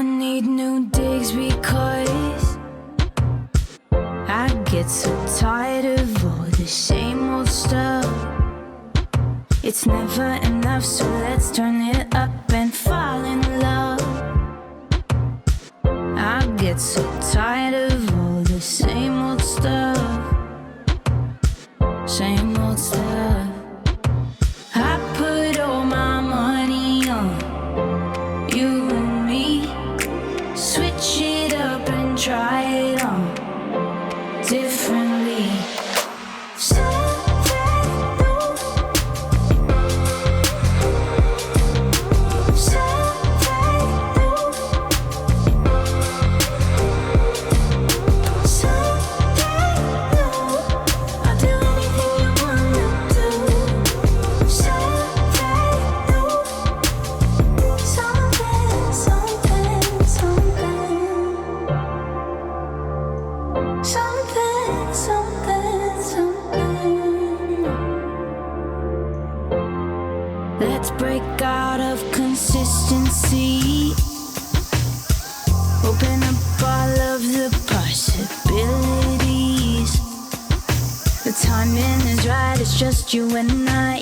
need new digs because I get so tired of all the same old stuff. It's never enough, so let's turn it up and fall in love. I get so tired of all the same old stuff. Same old stuff. I put all my money on you and me. Switch it up and try it on differently. Let's break out of consistency. Open up all of the possibilities. The timing is right, it's just you and I.